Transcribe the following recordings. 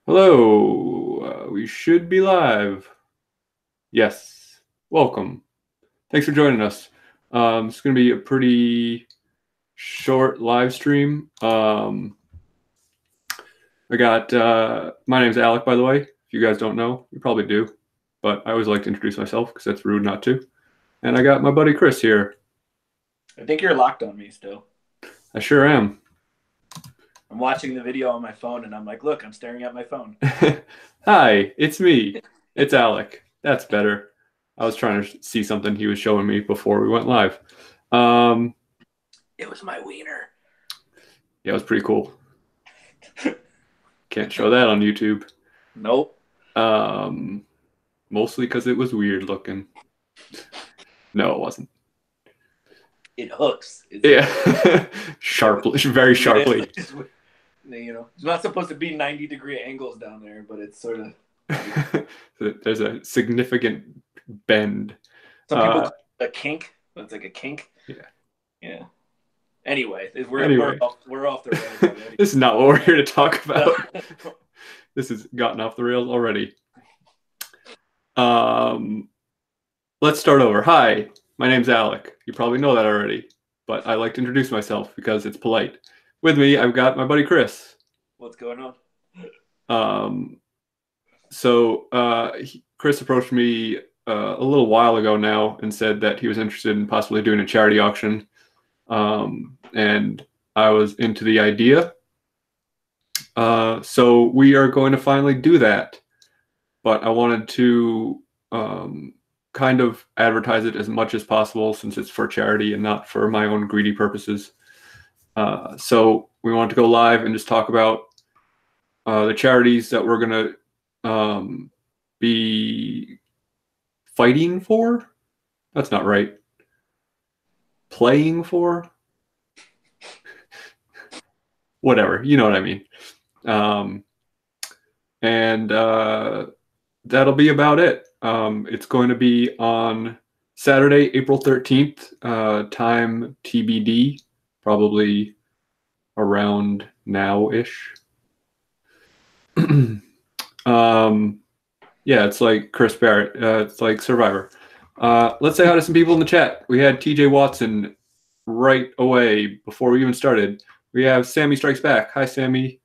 Hello, we should be live. Yes, welcome. Thanks for joining us. It's going to be a pretty short live stream. My name's Alec, by the way. If you guys don't know, you probably do, but I always like to introduce myself because that's rude not to. And I got my buddy Chris here. I think you're locked on me still. I sure am. I'm watching the video on my phone and I'm like, look, I'm staring at my phone. Hi, it's me. It's Alec. That's better. I was trying to see something he was showing me before we went live. It was my wiener. Yeah, it was pretty cool. Can't show that on YouTube. Nope. Mostly because it was weird looking. No, it wasn't. It hooks. Yeah, sharply, very sharply. It's not supposed to be 90-degree angles down there, but it's sort of. There's a significant bend. Some people call it a kink. It's like a kink. Yeah. Yeah. Anyway, we're off the rails already. This is not what we're here to talk about. This has gotten off the rails already. Let's start over. Hi, my name's Alec. You probably know that already, but I like to introduce myself because it's polite. With me, I've got my buddy Chris. What's going on? Chris approached me a little while ago now and said that he was interested in possibly doing a charity auction. And I was into the idea. So we are going to finally do that. But I wanted to kind of advertise it as much as possible since it's for charity and not for my own greedy purposes. So we wanted to go live and just talk about the charities that we're going to be fighting for. That's not right. Playing for. Whatever, you know what I mean. That'll be about it. It's going to be on Saturday, April 13th, time TBD, probably around now-ish. Yeah, it's like Chris Barrett. It's like Survivor. Let's say hi to some people in the chat. We had TJ Watson right away before we even started. We have Sammy Strikes Back. Hi, Sammy.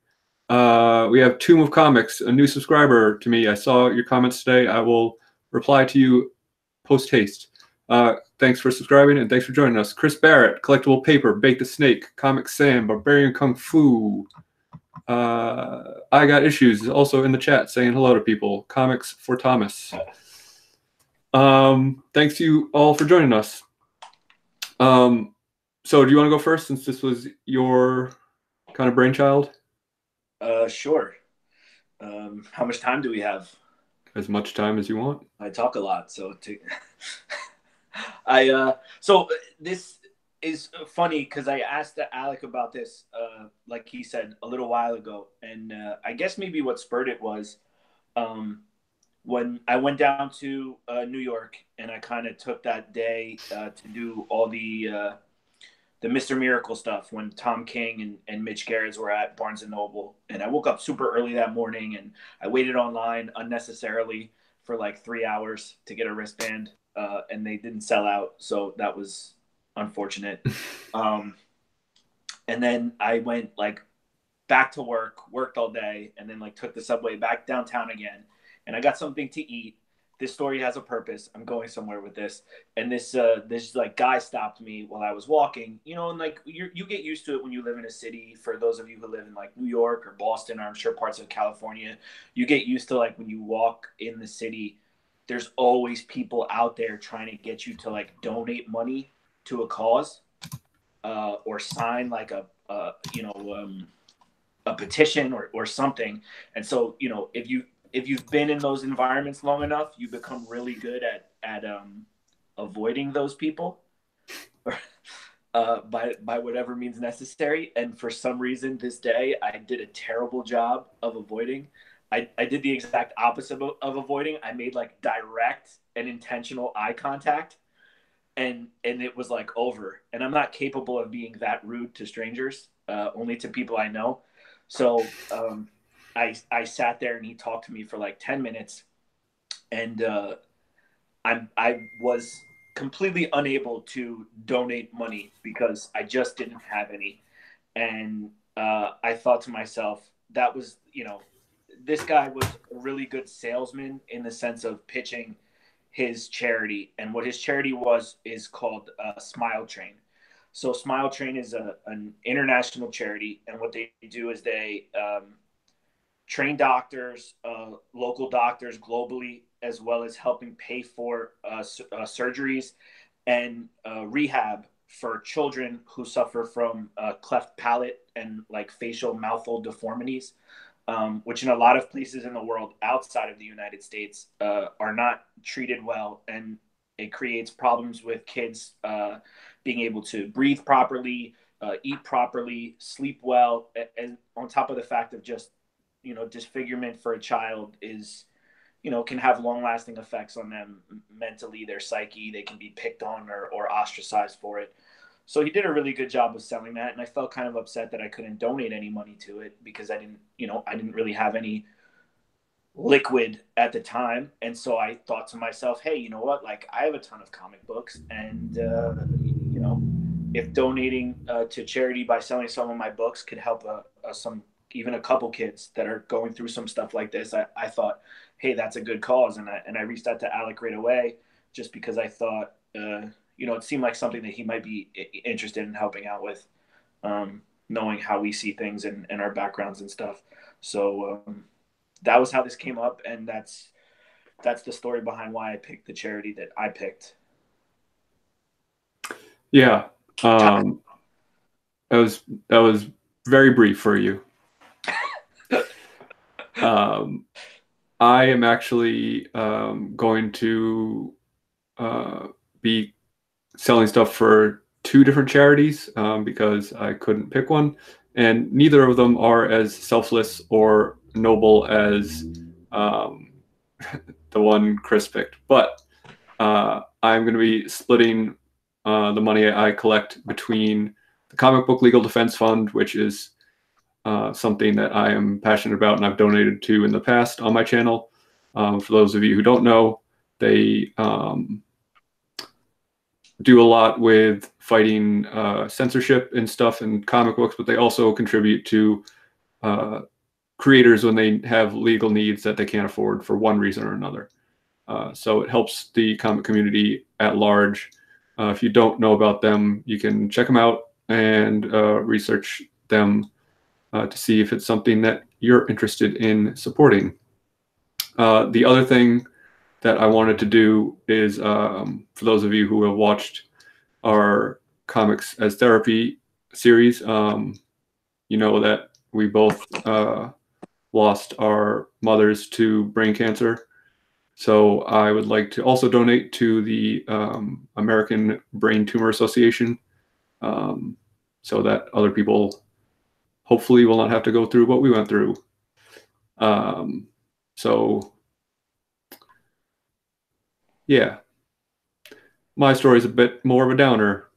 We have Tomb of Comics, a new subscriber to me. I saw your comments today. I will reply to you post haste. Thanks for subscribing and thanks for joining us. Chris Barrett, Collectible Paper, Bake the Snake, Comic Sam, Barbarian Kung Fu. I Got Issues is also in the chat saying hello to people. Comics for Thomas. Thanks to you all for joining us. So do you want to go first since this was your kind of brainchild? Sure. How much time do we have? As much time as you want. I talk a lot, so so this is funny because I asked Alec about this, like he said, a little while ago, and I guess maybe what spurred it was when I went down to New York and I kind of took that day to do all the Mr. Miracle stuff when Tom King and Mitch Gerrits were at Barnes & Noble. And I woke up super early that morning and I waited online unnecessarily for like 3 hours to get a wristband and they didn't sell out. So that was unfortunate. And then I went like back to worked all day, and then like took the subway back downtown again. And I got something to eat. This story has a purpose. I'm going somewhere with this. And this like guy stopped me while I was walking, and like you get used to it when you live in a city. For those of you who live in like New York or Boston, or I'm sure parts of California, you get used to like when you walk in the city, there's always people out there trying to get you to like donate money to a cause or sign like a petition or something. And so, if you've been in those environments long enough, you become really good at avoiding those people by whatever means necessary. And for some reason this day, I did a terrible job of avoiding. I did the exact opposite of avoiding. I made like direct and intentional eye contact, and it was like over. And I'm not capable of being that rude to strangers, only to people I know. So I sat there and he talked to me for like 10 minutes, and I was completely unable to donate money because I just didn't have any. And I thought to myself, that was, this guy was a really good salesman in the sense of pitching his charity. And what his charity was is called Smile Train. So Smile Train is an international charity, and what they do is they train doctors, local doctors globally, as well as helping pay for surgeries and rehab for children who suffer from cleft palate and like facial mouthful deformities, which in a lot of places in the world outside of the United States are not treated well. And it creates problems with kids being able to breathe properly, eat properly, sleep well, and on top of the fact of just, disfigurement for a child is, can have long lasting effects on them mentally, their psyche. They can be picked on or ostracized for it. So he did a really good job of selling that. And I felt kind of upset that I couldn't donate any money to it because I didn't really have any liquid at the time. And so I thought to myself, hey, you know what? Like, I have a ton of comic books, and, if donating to charity by selling some of my books could help some, even a couple kids that are going through some stuff like this, I thought, hey, that's a good cause. And I reached out to Alec right away just because I thought, it seemed like something that he might be interested in helping out with, knowing how we see things and our backgrounds and stuff. So that was how this came up, and that's the story behind why I picked the charity that I picked. Yeah. That was very brief for you. I am actually going to be selling stuff for two different charities because I couldn't pick one, and neither of them are as selfless or noble as the one Chris picked. But I'm going to be splitting the money I collect between the Comic Book Legal Defense Fund, which is something that I am passionate about and I've donated to in the past on my channel. For those of you who don't know, they do a lot with fighting censorship and stuff in comic books, but they also contribute to creators when they have legal needs that they can't afford for one reason or another. So it helps the comic community at large. If you don't know about them, you can check them out and research them to see if it's something that you're interested in supporting. The other thing that I wanted to do is, for those of you who have watched our Comics as Therapy series, you know that we both lost our mothers to brain cancer. So I would like to also donate to the American Brain Tumor Association, so that other people hopefully will not have to go through what we went through. So yeah, my story is a bit more of a downer.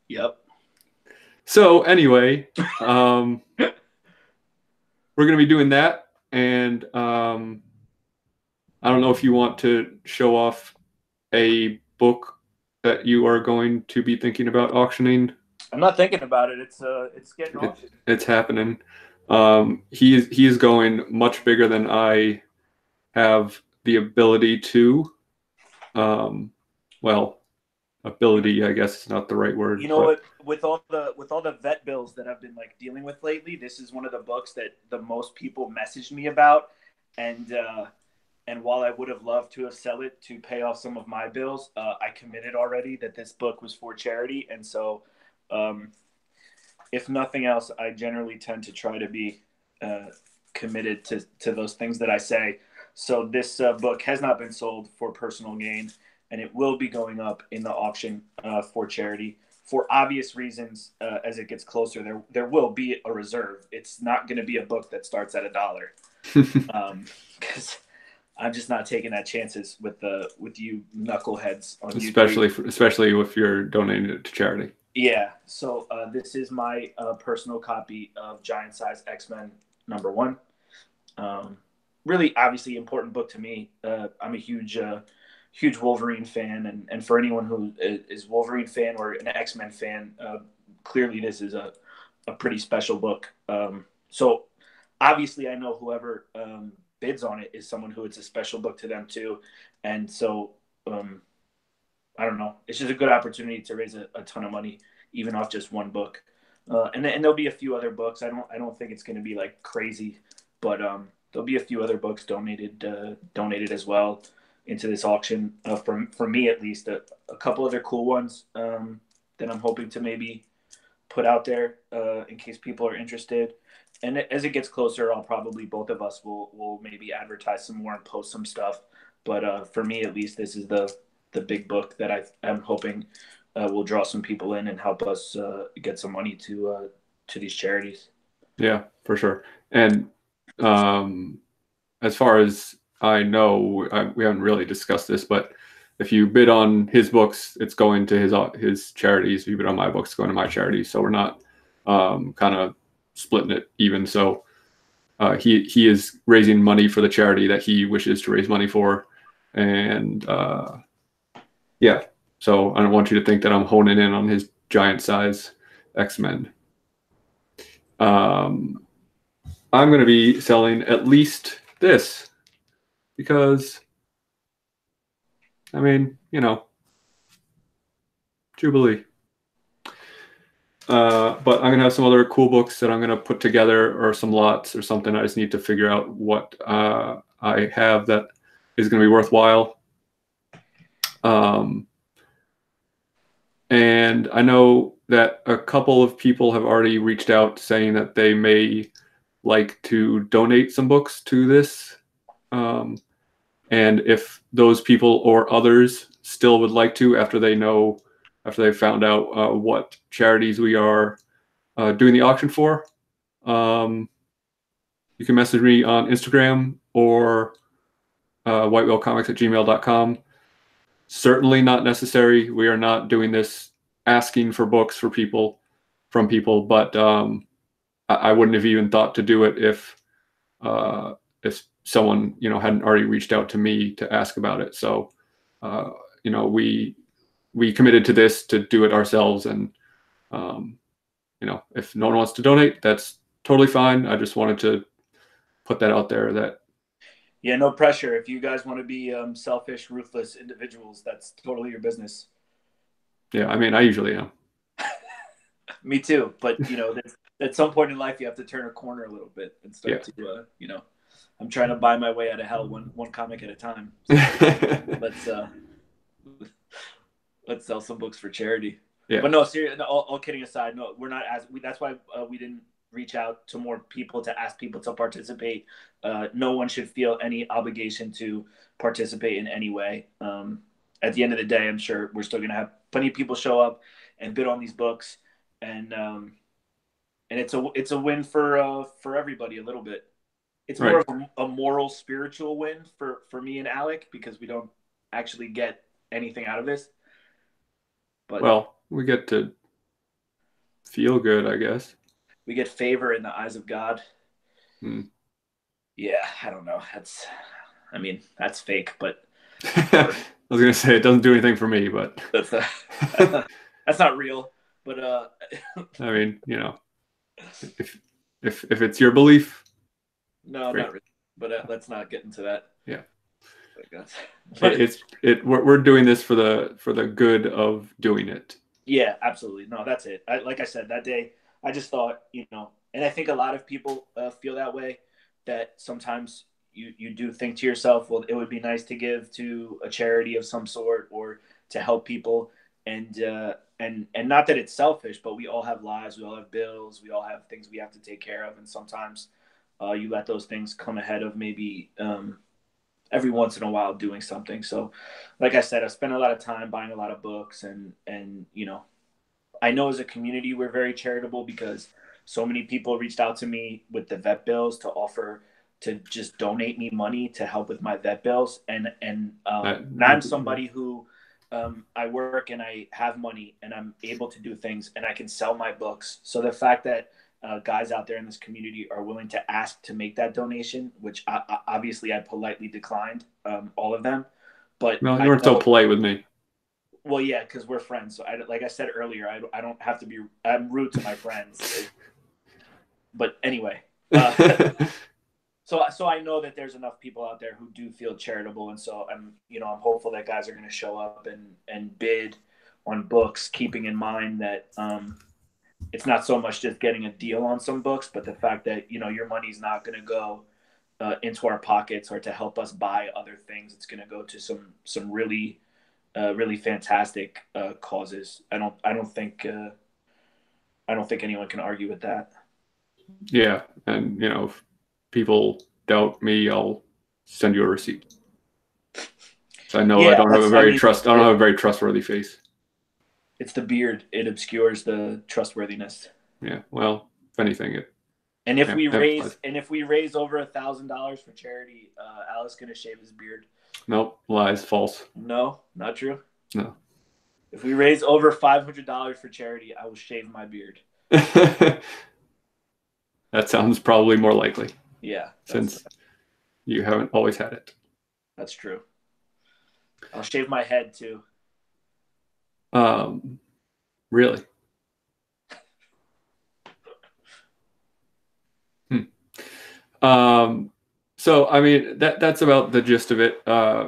Yep. So anyway, we're going to be doing that. And I don't know if you want to show off a book that you are going to be thinking about auctioning. I'm not thinking about it. It's getting auctioned. It's happening. He is going much bigger than I have the ability to. Well, ability, I guess is not the right word. You know what? With all the vet bills that I've been like dealing with lately, this is one of the books that the most people messaged me about, and while I would have loved to have sell it to pay off some of my bills, I committed already that this book was for charity, and so if nothing else, I generally tend to try to be committed to those things that I say. So this book has not been sold for personal gain, and it will be going up in the auction for charity. For obvious reasons, as it gets closer, there will be a reserve. It's not going to be a book that starts at $1, because I'm just not taking that chances with you knuckleheads on especially YouTube. especially if you're donating it to charity. Yeah. So this is my personal copy of Giant Size X-Men #1. Um, really, obviously, important book to me. I'm a huge Wolverine fan, and for anyone who is Wolverine fan or an X-Men fan, clearly this is a pretty special book. So obviously, I know whoever bids on it is someone who it's a special book to them too, and so um, I don't know. It's just a good opportunity to raise a ton of money, even off just one book. And there'll be a few other books. I don't think it's going to be like crazy, but there'll be a few other books donated as well into this auction. For me at least, a couple other cool ones that I'm hoping to maybe put out there in case people are interested. And as it gets closer, I'll probably both of us will maybe advertise some more and post some stuff. But for me at least, this is the big book that I'm hoping will draw some people in and help us get some money to these charities. Yeah, for sure. And as far as I know, we haven't really discussed this, but if you bid on his books, it's going to his charities. If you bid on my books, it's going to my charities. So we're not kind of splitting it even. So he is raising money for the charity that he wishes to raise money for, and yeah. So I don't want you to think that I'm honing in on his giant size X-Men. I'm going to be selling at least this because, I mean, Jubilee. But I'm going to have some other cool books that I'm going to put together, or some lots or something. I just need to figure out what I have that is going to be worthwhile. And I know that a couple of people have already reached out saying that they may like to donate some books to this. And if those people or others still would like to, after they've found out what charities we are doing the auction for, you can message me on Instagram or whitewhalecomics@gmail.com. Certainly not necessary. We are not doing this asking for books from people, but I wouldn't have even thought to do it if someone hadn't already reached out to me to ask about it. So we committed to this to do it ourselves, and if no one wants to donate, that's totally fine. I just wanted to put that out there. That Yeah, no pressure. If you guys want to be selfish, ruthless individuals, that's totally your business. Yeah, I mean, I usually am. Me too, but at some point in life, you have to turn a corner a little bit and start to, I'm trying to buy my way out of hell one comic at a time. So let's sell some books for charity. Yeah. But no, seriously, all kidding aside, no, we're not that's why we didn't reach out to more people to ask people to participate. No one should feel any obligation to participate in any way. At the end of the day, I'm sure we're still going to have plenty of people show up and bid on these books, and it's a win for everybody a little bit. It's more of a moral, spiritual win for me and Alec, because we don't actually get anything out of this. But well, we get to feel good, I guess. We get favor in the eyes of God. Yeah, I don't know. That's fake, but I was gonna say it doesn't do anything for me, but that's not real. But I mean, if it's your belief, no, great. Not really. But let's not get into that. Yeah. But we're doing this for the good of doing it. Yeah, absolutely. No, that's it. Like I said, that day, I just thought, and I think a lot of people feel that way, that sometimes you do think to yourself, well, it would be nice to give to a charity of some sort or to help people. And not that it's selfish, but we all have lives. We all have bills. We all have things we have to take care of. And sometimes you let those things come ahead of maybe every once in a while doing something. So like I said, I spent a lot of time buying a lot of books, and I know as a community, we're very charitable because so many people reached out to me with the vet bills to offer to just donate me money to help with my vet bills. And I'm somebody who I work and I have money and I'm able to do things and I can sell my books. So the fact that guys out there in this community are willing to ask to make that donation, which obviously I politely declined, all of them. But No, you weren't so polite with me. Well, yeah, because we're friends. So like I said earlier, I don't have to be. I'm rude to my friends. But anyway, so I know that there's enough people out there who do feel charitable, and so I'm hopeful that guys are going to show up and bid on books, keeping in mind that it's not so much just getting a deal on some books, but the fact that your money's not going to go into our pockets or to help us buy other things. It's going to go to some really really fantastic causes. I don't think anyone can argue with that. Yeah, and if people doubt me, I'll send you a receipt. So I know I don't have a very trustworthy face. It's the beard; it obscures the trustworthiness. Yeah, well, if anything, And if we raise over $1,000 for charity, Alex gonna shave his beard. Nope, lies, false. No, not true. No. If we raise over $500 for charity, I will shave my beard. That sounds probably more likely. Yeah. Since you haven't always had it. That's true. I'll shave my head too. Really? So I mean that's about the gist of it.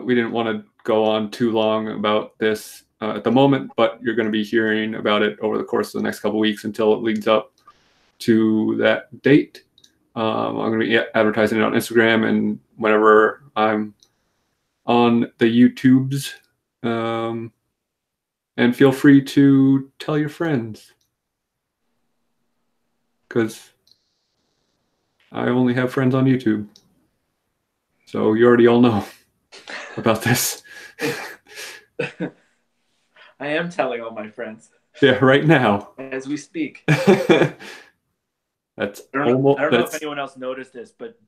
We didn't want to go on too long about this at the moment, but you're going to be hearing about it over the course of the next couple of weeks until it leads up to that date. I'm going to be advertising it on Instagram and whenever I'm on the YouTubes. And feel free to tell your friends, because I only have friends on YouTube. So you already all know about this. I am telling all my friends. Yeah, right now. As we speak. That's I don't know if anyone else noticed this, but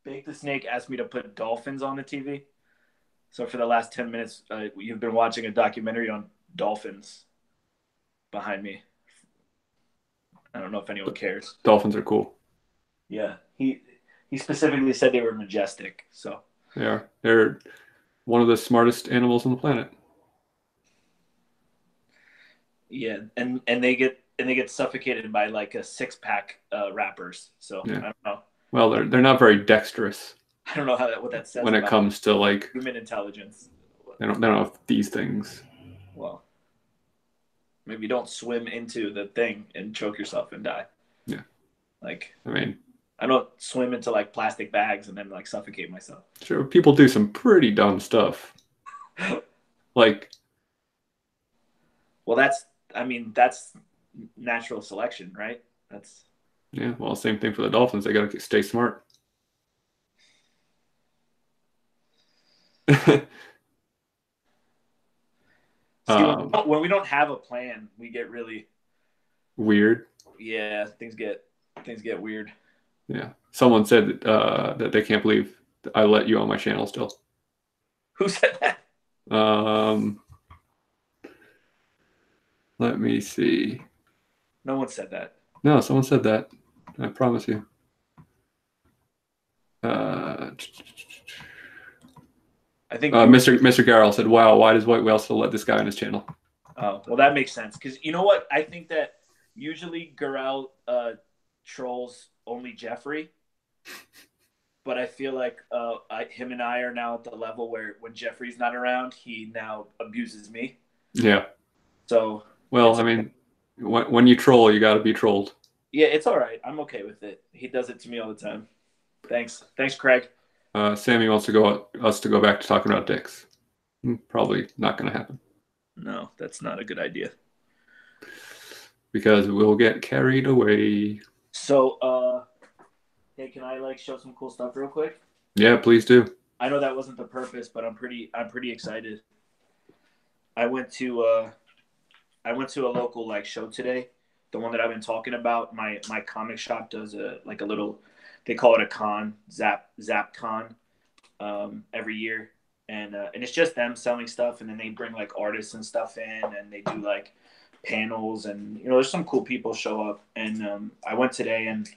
Bake the Snake asked me to put dolphins on the TV. So for the last 10 minutes, you've been watching a documentary on dolphins behind me. I don't know if anyone cares. Dolphins are cool. Yeah, he specifically said they were majestic. So they are. They're one of the smartest animals on the planet. Yeah, and they get suffocated by like a 6-pack wrappers. So yeah. I don't know. Well, they're not very dexterous. I don't know what that says when it comes to like human intelligence. They don't have these things. Well, maybe don't swim into the thing and choke yourself and die. Yeah. I don't swim into like plastic bags and then like suffocate myself. Sure, people do some pretty dumb stuff. Like, well, that's natural selection, right? Yeah, well, same thing for the dolphins. They got to stay smart. See, when we don't have a plan, we get really weird. Yeah, things get weird. Yeah, someone said that they can't believe I let you on my channel still. Who said that? Let me see. No one said that. No, someone said that. I promise you. I think Mr. Garrell said, "Wow, why does White Whale still let this guy on his channel?" Oh, well, that makes sense because you know what? I think that usually Garrell trolls only Jeffrey, but I feel like him and I are now at the level where when Jeffrey's not around, he now abuses me. Yeah. So. Well, I mean, when you troll, you got to be trolled. Yeah, it's all right. I'm okay with it. He does it to me all the time. Thanks, Craig. Sammy wants us to go back to talking about dicks. Probably not going to happen. No, that's not a good idea. Because we'll get carried away. So, hey, can I show some cool stuff real quick? Yeah, please do. I know that wasn't the purpose, but I'm pretty excited. I went to a local show today, the one that I've been talking about. My comic shop does a little, they call it a con, Zap Con, every year, and it's just them selling stuff, and then they bring like artists and stuff in, and they do like panels, and there's some cool people show up. And I went today, and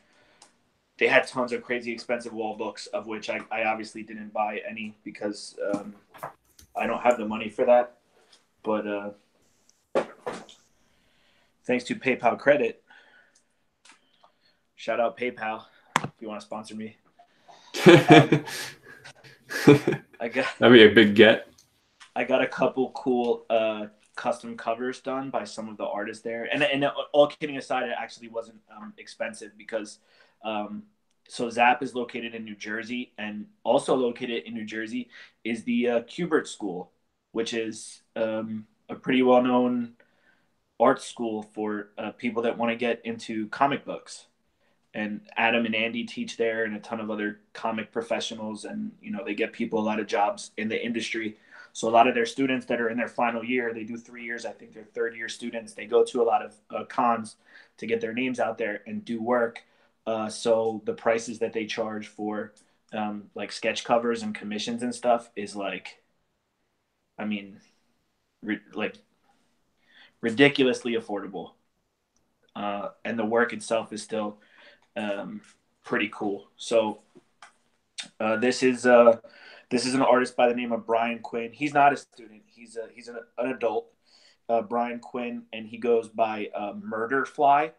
they had tons of crazy expensive wall books, of which I obviously didn't buy any because I don't have the money for that. But thanks to PayPal credit, shout out PayPal if you want to sponsor me. That'd be a big get. I got a couple cool custom covers done by some of the artists there, and all kidding aside, it actually wasn't expensive because so Zap is located in New Jersey, and also located in New Jersey is the Kubert School, which is a pretty well-known art school for people that want to get into comic books. And Adam and Andy teach there, and a ton of other comic professionals, and they get people a lot of jobs in the industry. So a lot of their students that are in their final year, they do 3 years. I think they're third-year students. They go to a lot of cons to get their names out there and do work. So the prices that they charge for like sketch covers and commissions and stuff is like, I mean, like ridiculously affordable. And the work itself is still pretty cool. So this is an artist by the name of Brian Quinn. He's not a student. He's an adult, Brian Quinn, and he goes by Murderfly.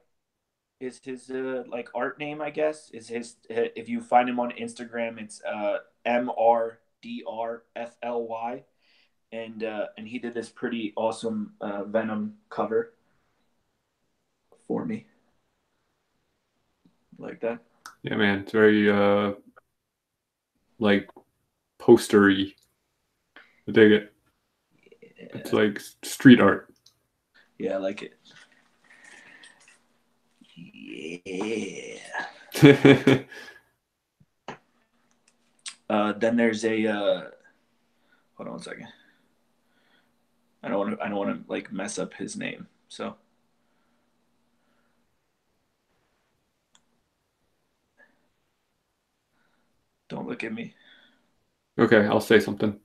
Is his like art name, I guess. Is his if you find him on Instagram, it's MRDRFLY, and he did this pretty awesome Venom cover for me. Like that. Yeah, man, it's very like postery. I dig it. Yeah. It's like street art. Yeah, I like it. Yeah. Then there's a hold on one second. I don't want to like mess up his name. So don't look at me. Okay, I'll say something.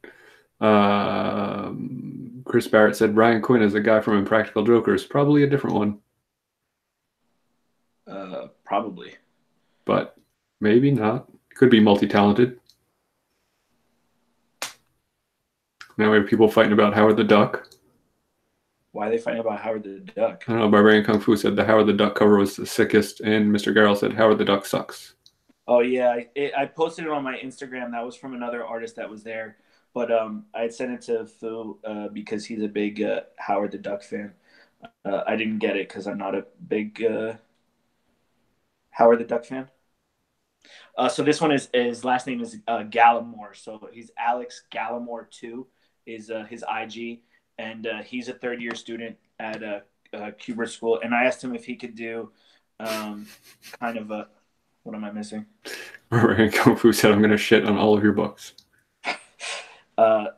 Chris Barrett said Brian Quinn is a guy from Impractical Jokers. Probably a different one. Probably. But maybe not. Could be multi-talented. Now we have people fighting about Howard the Duck. Why are they fighting about Howard the Duck? I don't know. Barbarian Kung Fu said the Howard the Duck cover was the sickest, and Mr. Garrel said Howard the Duck sucks. Oh yeah, I posted it on my Instagram. That was from another artist that was there, but I had sent it to Fu because he's a big Howard the Duck fan. I didn't get it because I'm not a big Howard the Duck fan. So this one is his last name is Gallimore. So he's Alex Gallimore 2 is his IG, and he's a third-year student at Kubert School. And I asked him if he could do kind of a what am I missing? Kung Fu said I'm going to shit on all of your books. On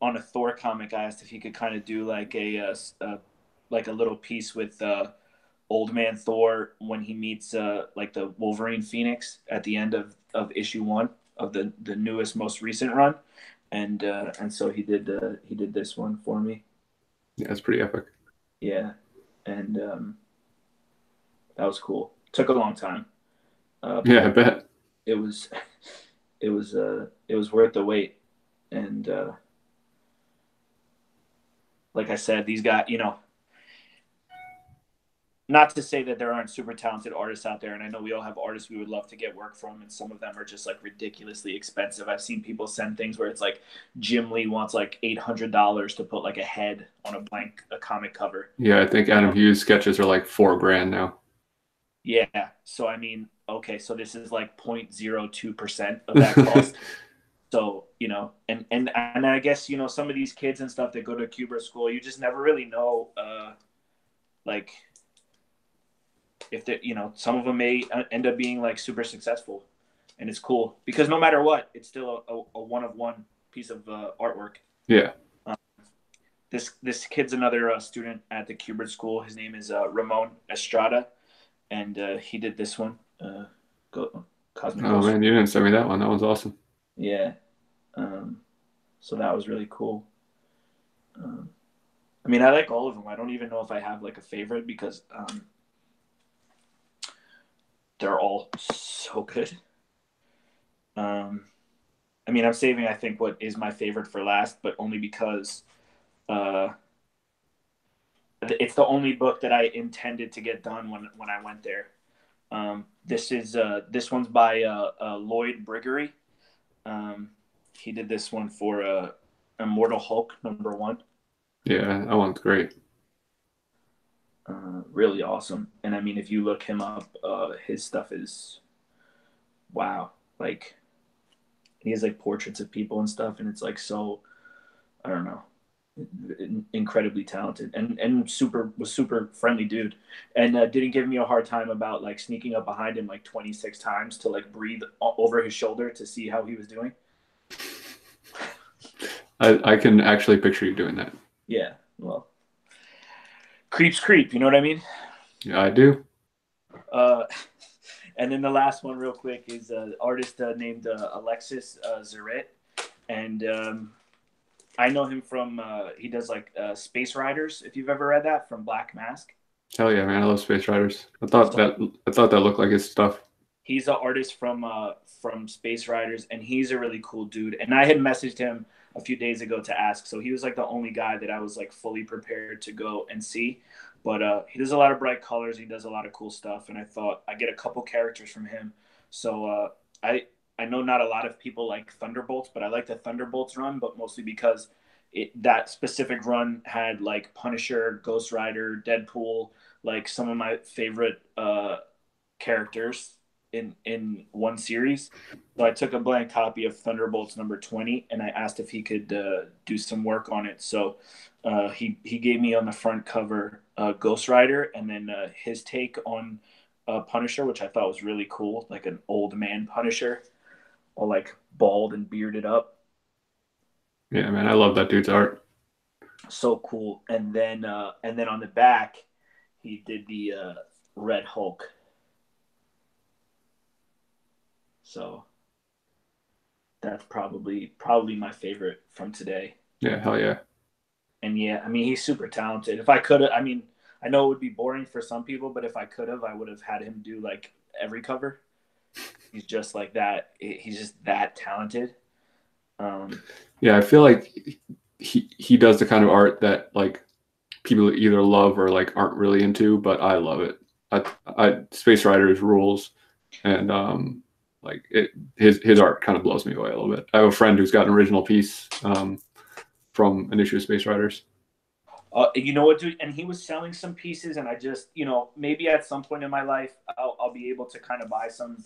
a Thor comic, I asked if he could kind of do like a little piece with Old Man Thor when he meets like the Wolverine Phoenix at the end of issue 1 of the newest, most recent run, and so he did this one for me. Yeah, it's pretty epic. Yeah, and that was cool. Took a long time. Yeah, I bet it was worth the wait, and like I said, these guys, not to say that there aren't super talented artists out there, and I know we all have artists we would love to get work from, and some of them are just like ridiculously expensive. I've seen people send things where it's like Jim Lee wants like $800 to put like a head on a comic cover. Yeah, I think Adam Hughes sketches are like $4,000 now. Yeah, so I mean, okay, so this is like 0.02% of that cost. So, and I guess, some of these kids and stuff that go to Kubert School, you just never really know, like, if they, some of them may end up being like super successful, and it's cool because no matter what, it's still a one-of-one piece of artwork. Yeah. This kid's another student at the Kubert School. His name is Ramon Estrada, and he did this one. Cosmic Oh man, you didn't send me that one. That one's awesome. Yeah. So that was really cool. I mean, I like all of them. I don't even know if I have like a favorite because they're all so good. I mean, I'm saving, I think, what is my favorite for last, but only because it's the only book that I intended to get done when I went there. This one's by Lloyd Briggery. He did this one for Immortal Hulk #1. Yeah, that one's great. Really awesome. And I mean, if you look him up, his stuff is wow. Like he has like portraits of people and stuff, and it's like so, I don't know, incredibly talented and was super friendly dude, and didn't give me a hard time about like sneaking up behind him like 26 times to like breathe over his shoulder to see how he was doing. I can actually picture you doing that. Yeah, well, creeps creep, you know what I mean? Yeah, I do. And then the last one real quick is an artist named Alexis Zaret, and I know him from he does like Space Riders, if you've ever read that, from Black Mask. Hell yeah, man! I love Space Riders. I thought that looked like his stuff. He's an artist from Space Riders, and he's a really cool dude. And I had messaged him a few days ago to ask, so he was like the only guy that I was like fully prepared to go and see. But he does a lot of bright colors. He does a lot of cool stuff, and I thought I get a couple characters from him. So I know not a lot of people like Thunderbolts, but I like the Thunderbolts run, but mostly because that specific run had like Punisher, Ghost Rider, Deadpool, like some of my favorite characters in one series. So I took a blank copy of Thunderbolts #20, and I asked if he could do some work on it. So he gave me on the front cover Ghost Rider, and then his take on Punisher, which I thought was really cool, like an old man Punisher, all like bald and bearded up. Yeah, man, I love that dude's art. So cool. And then on the back, he did the Red Hulk. So that's probably my favorite from today. Yeah, hell yeah. And yeah, I mean, he's super talented. If I could, I mean, I know it would be boring for some people, but if I could have, I would have had him do like every cover. He's just like that. He's just that talented. Yeah, I feel like he does the kind of art that like people either love or like aren't really into, but I love it. I Space Riders rules, and like his art kind of blows me away a little bit. I have a friend who's got an original piece from an issue of Space Riders. You know what, dude? And he was selling some pieces, and I just, maybe at some point in my life, I'll be able to kind of buy some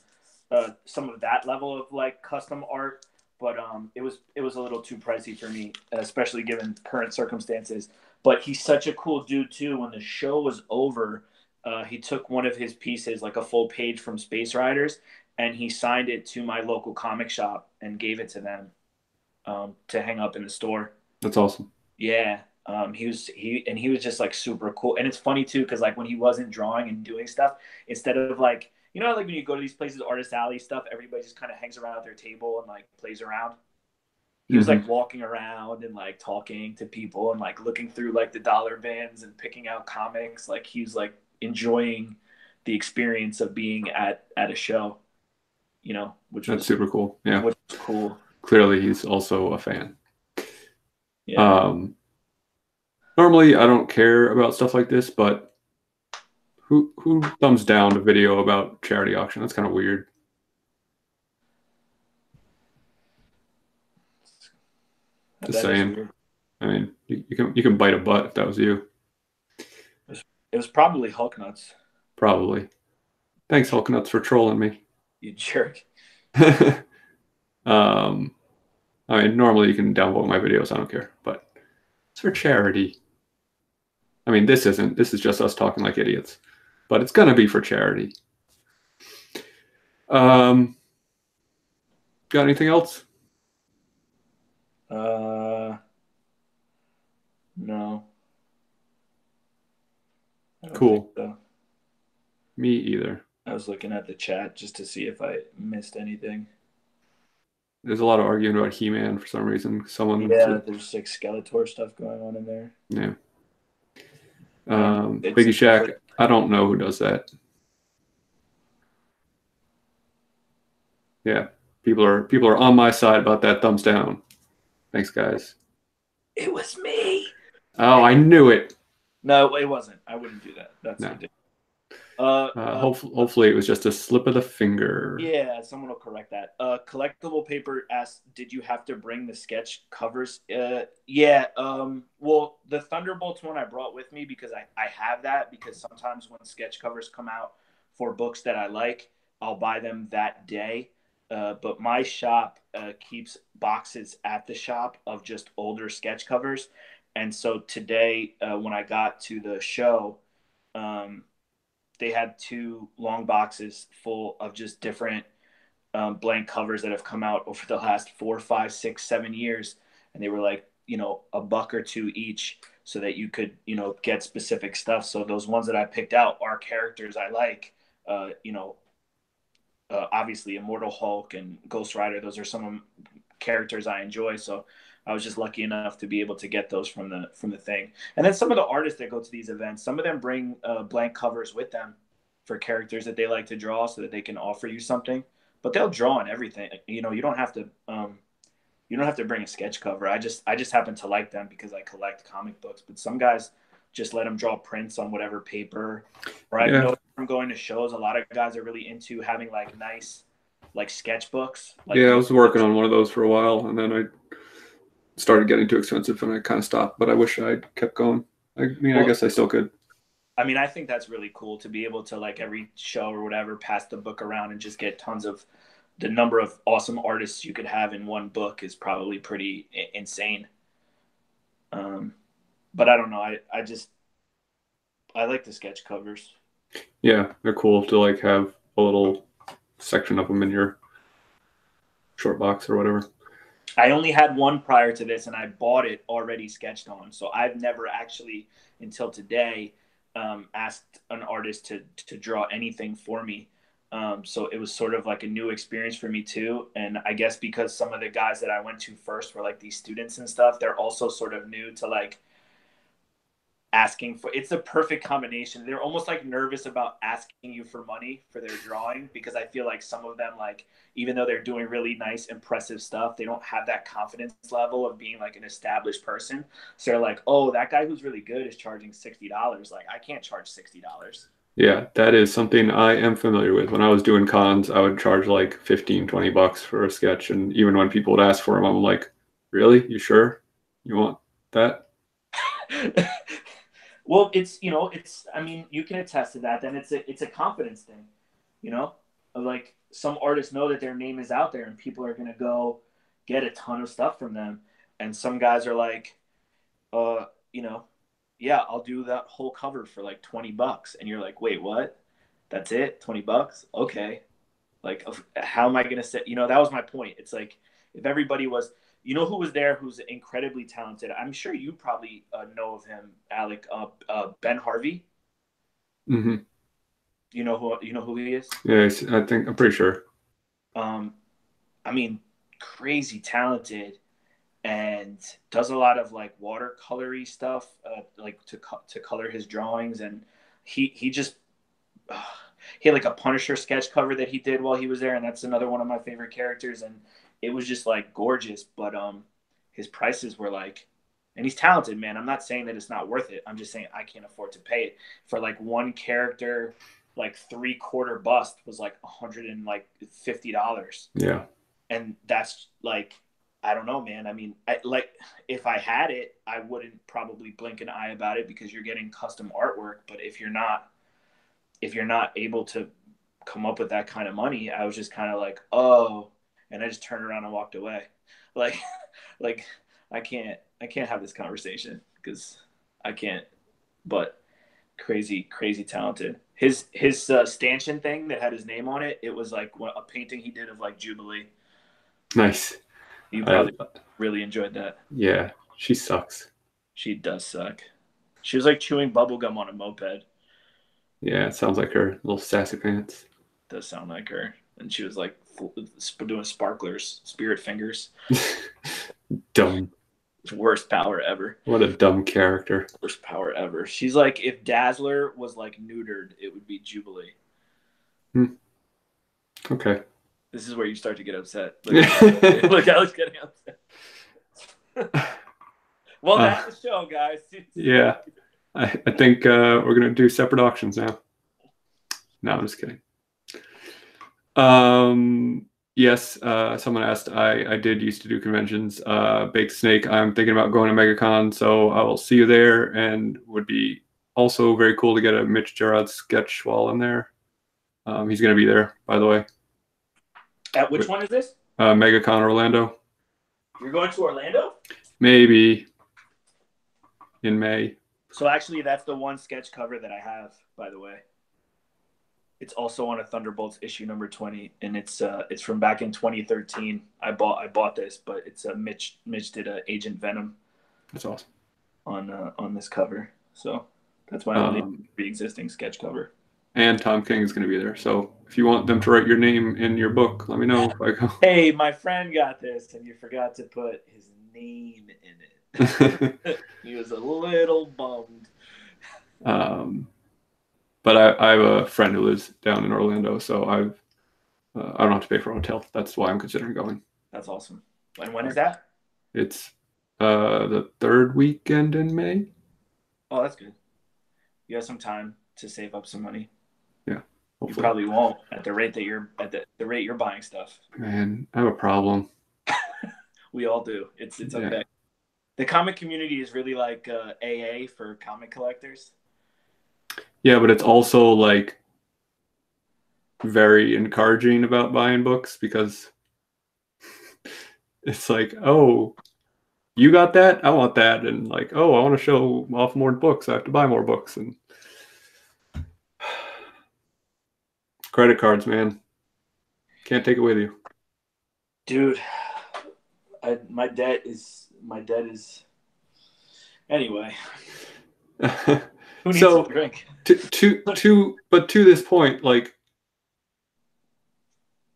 of that level of like custom art. But it was a little too pricey for me, especially given current circumstances. But he's such a cool dude too. When the show was over, he took one of his pieces, like a full page from Space Riders, and he signed it to my local comic shop and gave it to them to hang up in the store. That's awesome. Yeah. He was just like super cool. And it's funny too, because like when he wasn't drawing and doing stuff, instead of like, like when you go to these places, Artist Alley stuff, everybody just kind of hangs around at their table and like plays around. He was like walking around and like talking to people and like looking through like the dollar bins and picking out comics. Like he was like enjoying the experience of being at a show, which was super cool. Yeah. Which was cool. Clearly he's also a fan. Yeah. Normally I don't care about stuff like this, but who thumbs down a video about charity auction? That's kind of weird. Just saying. I mean, you can bite a butt if that was you. It was probably Hulk Nuts. Probably. Thanks, Hulk Nuts, for trolling me. You jerk. I mean, normally you can downvote my videos. I don't care, but it's for charity. I mean, this isn't. This is just us talking like idiots, but it's gonna be for charity. Got anything else? No. Cool. So. Me either. I was looking at the chat just to see if I missed anything. There's a lot of arguing about He-Man for some reason. Someone Yeah, there's like Skeletor stuff going on in there. yeah. It's Biggie Shack, I don't know who does that. Yeah, people are on my side about that. Thumbs down. Thanks, guys. It was me. Oh, I knew it. No, it wasn't. I wouldn't do that. That's ridiculous. Hopefully it was just a slip of the finger. Yeah, someone will correct that. Collectible Paper asked, "Did you have to bring the sketch covers?" Yeah. Well, the Thunderbolts one I brought with me because I have that, because sometimes when sketch covers come out for books that I like, I'll buy them that day. But my shop keeps boxes at the shop of just older sketch covers, and so today when I got to the show. They had 2 long boxes full of just different blank covers that have come out over the last 4, 5, 6, 7 years, and they were like, $1 or 2 each, so that you could, get specific stuff. So those ones that I picked out are characters I like. Obviously, Immortal Hulk and Ghost Rider; those are some characters I enjoy. So I was just lucky enough to be able to get those from the thing. And then some of the artists that go to these events, some of them bring blank covers with them for characters that they like to draw, so that they can offer you something. But they'll draw on everything. You don't have to. You don't have to bring a sketch cover. I just happen to like them because I collect comic books. But some guys just let them draw prints on whatever paper. Or I know from going to shows, a lot of guys are really into having like nice like sketchbooks. Like, yeah, I was working on one of those for a while, and then I started getting too expensive, and I kind of stopped. But I wish I'd kept going. I mean, I guess I still could. I mean, I think that's really cool to be able to, like, every show or whatever, pass the book around and just get tons of the number of awesome artists you could have in one book is probably pretty insane. But I don't know. I like the sketch covers. Yeah, they're cool to like have a little section of them in your short box or whatever. I only had one prior to this, and I bought it already sketched on. So I've never actually, until today, asked an artist to draw anything for me. So it was sort of like a new experience for me too. And I guess because some of the guys that I went to first were like these students and stuff, they're also sort of new to like asking for. It's a perfect combination. They're almost like nervous about asking you for money for their drawing, because I feel like some of them, like, even though they're doing really nice impressive stuff, they don't have that confidence level of being like an established person. So they're like, oh, that guy who's really good is charging $60. Like, I can't charge $60. Yeah, that is something I am familiar with. When I was doing cons, I would charge like 15, $20 for a sketch. And even when people would ask for them, I'm like, really? You sure? You want that? Well, I mean, you can attest to that. Then it's a confidence thing, like, some artists know that their name is out there and people are going to go get a ton of stuff from them. And some guys are like, uh, you know, yeah, I'll do that whole cover for like $20. And you're like, wait, what? That's it? $20? Okay. Like, how am I going to say, that was my point. It's like, if everybody was, who was there who's incredibly talented? I'm sure you probably know of him, Alec. Ben Harvey. Mm-hmm. You know who he is? Yeah, I'm pretty sure. I mean, crazy talented, and does a lot of like watercolory stuff, like to color his drawings. And he just he had like a Punisher sketch cover that he did while he was there, and that's another one of my favorite characters. And it was just like gorgeous, but his prices were like, and he's talented, man. I'm not saying that it's not worth it. I'm just saying I can't afford to pay it for like one character. Like 3/4 bust was like $150. Yeah. And that's like, I don't know, man. I mean, like, if I had it, I wouldn't probably blink an eye about it, because you're getting custom artwork. But if you're not able to come up with that kind of money, I was just kind of like, oh, and I just turned around and walked away. Like, like I can't have this conversation, because I can't. But crazy talented. His stanchion thing that had his name on it, it was like a painting he did of like Jubilee. Nice. You probably really enjoyed that. Yeah, she sucks. She does suck. She was like chewing bubblegum on a moped. Yeah, it sounds like her. Little sassy pants. Does sound like her. and she was like doing sparklers, spirit fingers. Dumb. Worst power ever. What a dumb character. Worst power ever. She's like, if Dazzler was like neutered, it would be Jubilee. Okay. This is where you start to get upset. Look, I was getting upset. Well, that's the show, guys. Yeah. I think we're going to do separate auctions now. No, I'm just kidding. Yes, someone asked, I did used to do conventions. Baked Snake, I'm thinking about going to MegaCon, so I will see you there, and would be also very cool to get a Mitch Gerard sketch while I'm there. He's going to be there, by the way. At which one is this? MegaCon Orlando. You're going to Orlando? Maybe in May. So actually, that's the one sketch cover that I have, by the way. It's also on a Thunderbolts issue number 20, and it's from back in 2013. I bought this, but it's Mitch did Agent Venom. That's awesome. On this cover, so that's my only pre-existing sketch cover. And Tom King is going to be there. So if you want them to write your name in your book, let me know if I go. Hey, my friend got this, and you forgot to put his name in it. He was a little bummed. But I have a friend who lives down in Orlando, so I don't have to pay for a hotel. That's why I'm considering going. That's awesome. And when is that? It's the third weekend in May. Oh, that's good. You have some time to save up some money. Yeah, hopefully. You probably won't at the rate that the rate you're buying stuff. Man, I have a problem. We all do. It's okay. The comic community is really like AA for comic collectors. Yeah, but it's also like very encouraging about buying books because it's like, oh, you got that? I want that. And like, oh, I want to show off more books. I have to buy more books. And credit cards, man. Can't take it with you. Dude, my debt is anyway. Who needs So a drink? but to this point, like,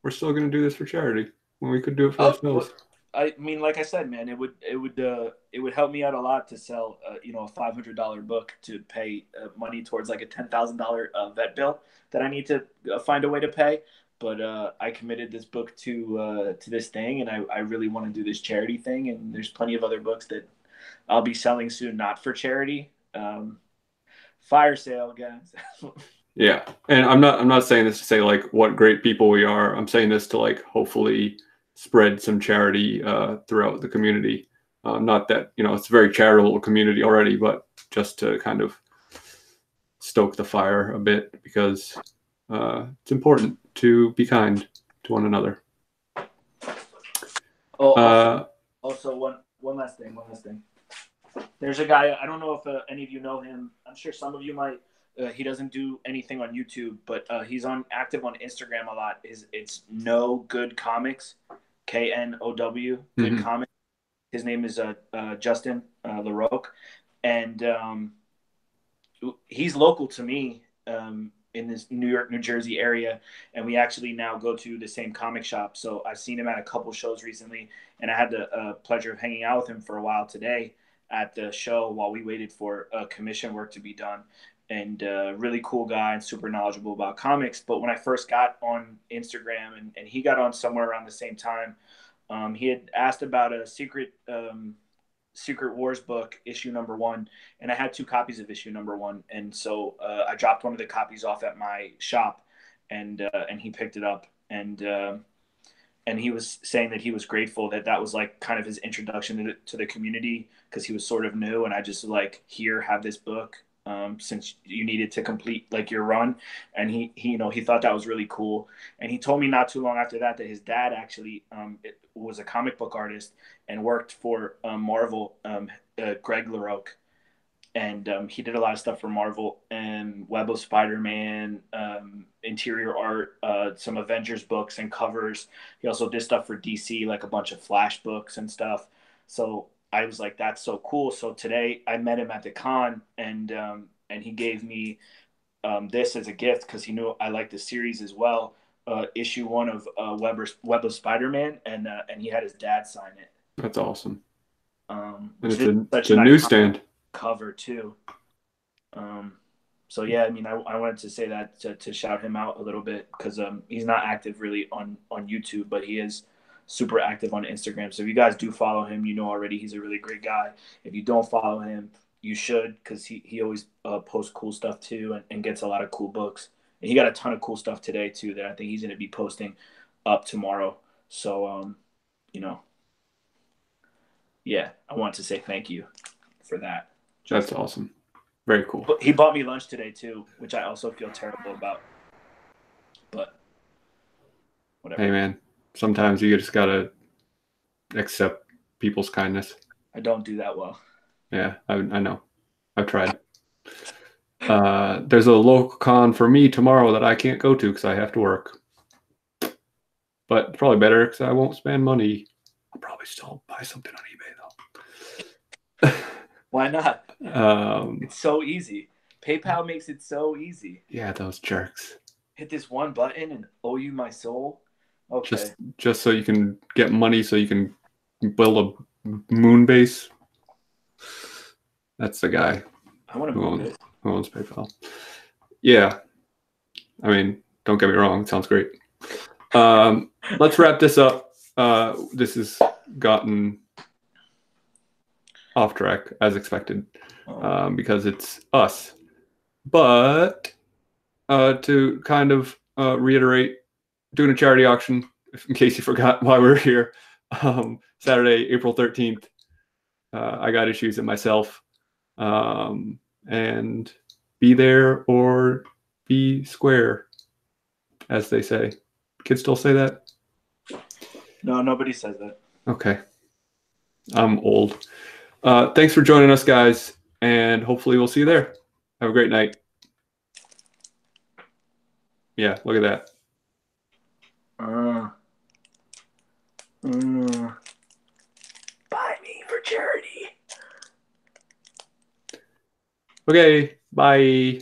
we're still going to do this for charity when we could do it for ourselves. I mean, like I said, man, it would help me out a lot to sell, a $500 book to pay money towards like a $10,000 vet bill that I need to find a way to pay. But I committed this book to this thing, and I really want to do this charity thing. And there's plenty of other books that I'll be selling soon, not for charity. Fire sale, guys. Yeah, and I'm not saying this to say like what great people we are. I'm saying this to like hopefully spread some charity throughout the community. Not that it's a very charitable community already, but just to kind of stoke the fire a bit because it's important to be kind to one another. Also, one last thing. There's a guy, I don't know if any of you know him. I'm sure some of you might. He doesn't do anything on YouTube, but he's active on Instagram a lot. It's No Good Comics, KNOW, Good Comics. His name is Justin LaRoque, and he's local to me in this New York, New Jersey area, and we actually now go to the same comic shop. So I've seen him at a couple shows recently, and I had the pleasure of hanging out with him for a while today at the show while we waited for commission work to be done. And really cool guy and super knowledgeable about comics. But when I first got on Instagram and he got on somewhere around the same time, he had asked about a Secret Wars book, issue number 1. And I had 2 copies of issue number 1. And so I dropped one of the copies off at my shop and he picked it up. And he was saying that he was grateful that was like kind of his introduction to the community because he was sort of new. And I just like, here, have this book. Since you needed to complete like your run, and he thought that was really cool. And he told me not too long after that his dad actually was a comic book artist and worked for Marvel, Greg LaRoque, and he did a lot of stuff for Marvel and Web of Spider-Man, interior art, some Avengers books and covers. He also did stuff for DC, like a bunch of Flash books and stuff. So I was like, that's so cool. So today I met him at the con, and he gave me this as a gift because he knew I liked the series as well. issue 1 of Web of Spider-Man, and he had his dad sign it. That's awesome. And it's a newsstand cover too. So yeah, I mean, I wanted to say that to shout him out a little bit, because he's not active really on YouTube, but he is super active on Instagram. So if you guys do follow him, you know already he's a really great guy. If you don't follow him, you should, because he always posts cool stuff too, and gets a lot of cool books. And he got a ton of cool stuff today too that I think he's going to be posting up tomorrow. So you know, yeah, I want to say thank you for that. That's awesome. Very cool. He bought me lunch today too, which I also feel terrible about. But whatever. Hey man, sometimes you just gotta accept people's kindness. I don't do that well. Yeah, I know. I've tried. There's a local con for me tomorrow that I can't go to because I have to work. But probably better because I won't spend money. I'll probably still buy something on eBay though. Why not? It's so easy. PayPal makes it so easy. Yeah, those jerks. Hit this one button and owe you my soul. Okay. Just so you can get money, so you can build a moon base. That's the guy. I want to move who owns PayPal. Yeah. I mean, don't get me wrong. It sounds great. Let's wrap this up. This has gotten off track as expected, because it's us. But to kind of reiterate, doing a charity auction, in case you forgot why we're here, Saturday, April 13th. I got issues it myself. And be there or be square, as they say. Kids still say that? No, nobody says that. Okay. I'm old. Thanks for joining us, guys, and hopefully we'll see you there. Have a great night. Yeah, look at that. Buy me for charity. Okay, bye.